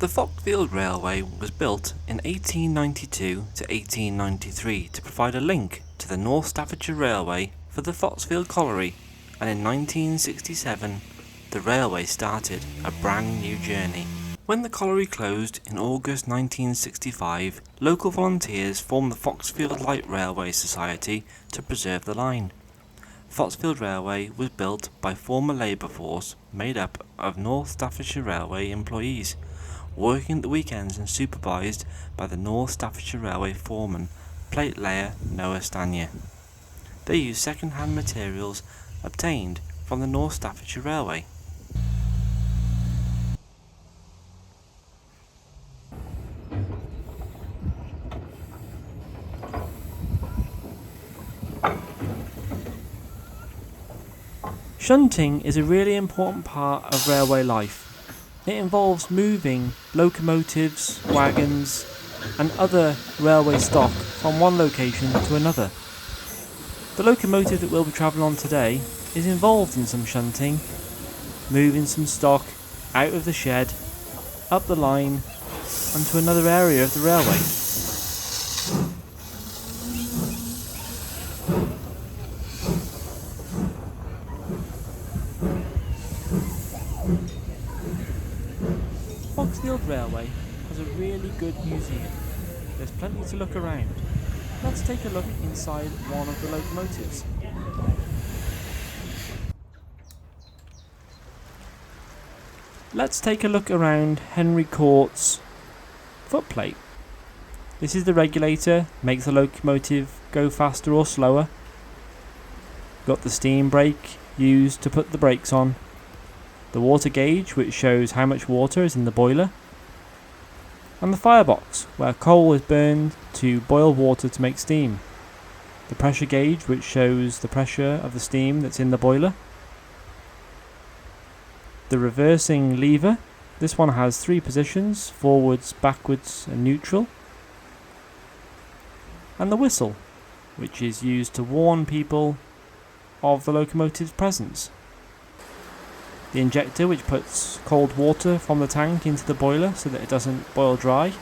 The Foxfield Railway was built in 1892 to 1893 to provide a link to the North Staffordshire Railway for the Foxfield Colliery, and in 1967 the railway started a brand new journey. When the colliery closed in August 1965, local volunteers formed the Foxfield Light Railway Society to preserve the line. Foxfield Railway was built by former labour force made up of North Staffordshire Railway employees, working at the weekends and supervised by the North Staffordshire Railway foreman, plate layer Noah Stanier. They used second-hand materials obtained from the North Staffordshire Railway. Shunting is a really important part of railway life. It involves moving locomotives, wagons and other railway stock from one location to another. The locomotive that we'll be travelling on today is involved in some shunting, moving some stock out of the shed, up the line and to another area of the railway. Foxfield Railway has a really good museum. There's plenty to look around. Let's take a look inside one of the locomotives. Let's take a look around Henry Court's footplate. This is the regulator, makes the locomotive go faster or slower. Got the steam brake used to put the brakes on. The water gauge, which shows how much water is in the boiler, and the firebox, where coal is burned to boil water to make steam. The pressure gauge, which shows the pressure of the steam that's in the boiler. The reversing lever, this one has 3 positions, forwards, backwards and neutral. And the whistle, which is used to warn people of the locomotive's presence. The injector, which puts cold water from the tank into the boiler so that it doesn't boil dry.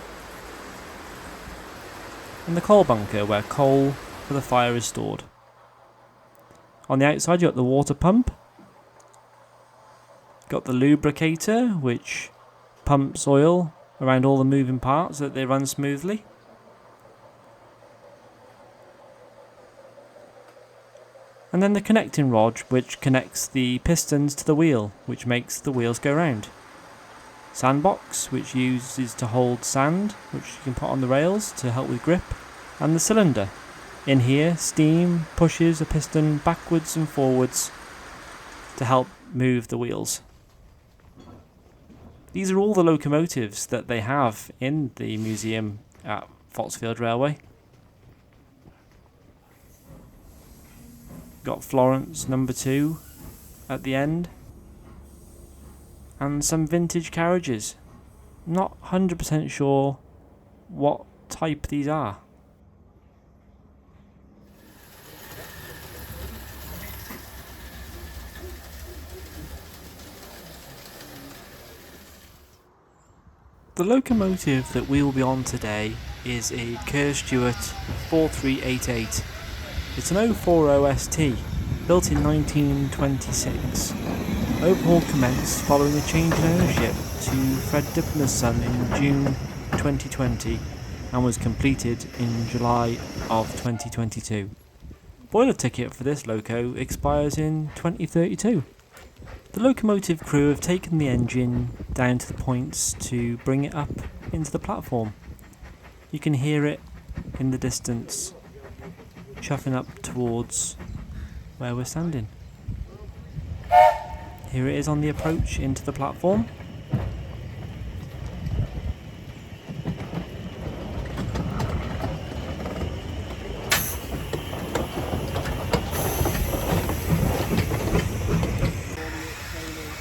And the coal bunker, where coal for the fire is stored. On the outside, you've got the water pump. Got the lubricator, which pumps oil around all the moving parts so that they run smoothly. And then the connecting rod, which connects the pistons to the wheel, which makes the wheels go round. Sandbox, which uses to hold sand, which you can put on the rails to help with grip. And the cylinder. In here, steam pushes a piston backwards and forwards to help move the wheels. These are all the locomotives that they have in the museum at Foxfield Railway. Got Florence number 2 at the end, and some vintage carriages. Not 100% sure what type these are. The locomotive that we will be on today is a Kerr Stewart 4388. It's an 040 ST, built in 1926. Overhaul commenced following a change in ownership to Fred Dibner's son in June 2020 and was completed in July of 2022. Boiler ticket for this loco expires in 2032. The locomotive crew have taken the engine down to the points to bring it up into the platform. You can hear it in the distance, chuffing up towards where we're standing. Here it is on the approach into the platform.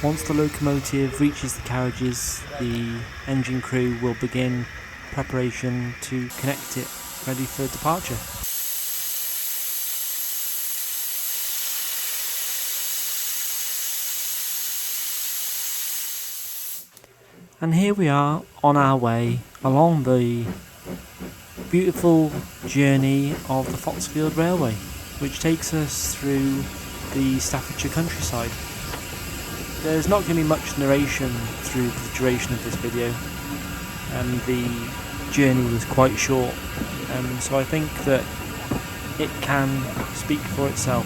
Once the locomotive reaches the carriages, the engine crew will begin preparation to connect it, ready for departure. And here we are on our way along the beautiful journey of the Foxfield Railway, which takes us through the Staffordshire countryside. There's not going to be much narration through the duration of this video, and the journey was quite short, so I think that it can speak for itself.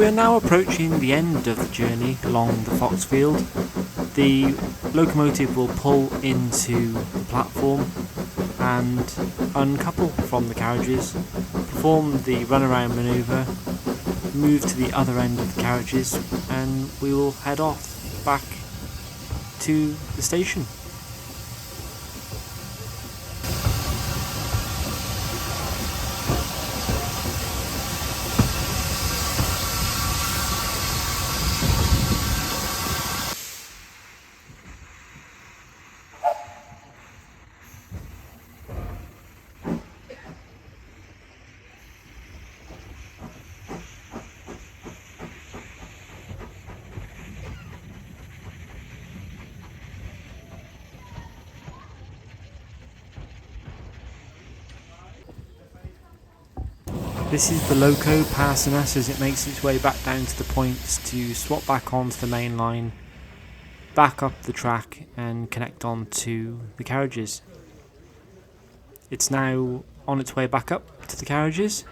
We're now approaching the end of the journey along the Foxfield. The locomotive will pull into the platform and uncouple from the carriages, perform the runaround manoeuvre, move to the other end of the carriages, and we will head off back to the station. This is the loco passing us as it makes its way back down to the points to swap back onto the main line, back up the track and connect on to the carriages. It's now on its way back up to the carriages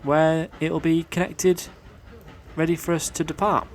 where it will be connected, ready for us to depart.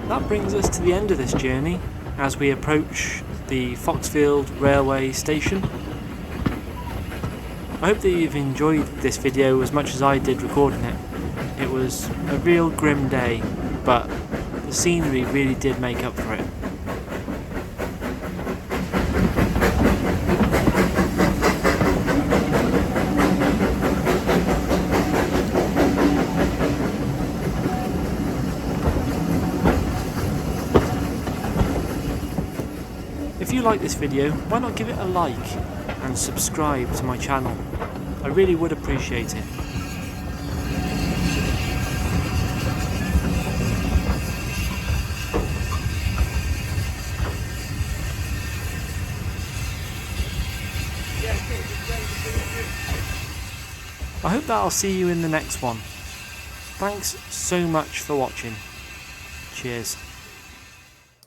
That brings us to the end of this journey as we approach the Foxfield Railway station. I hope that you've enjoyed this video as much as I did recording it. It was a real grim day, but the scenery really did make up for it. If you like this video, why not give it a like and subscribe to my channel? I really would appreciate it. I hope that I'll see you in the next one. Thanks so much for watching. Cheers.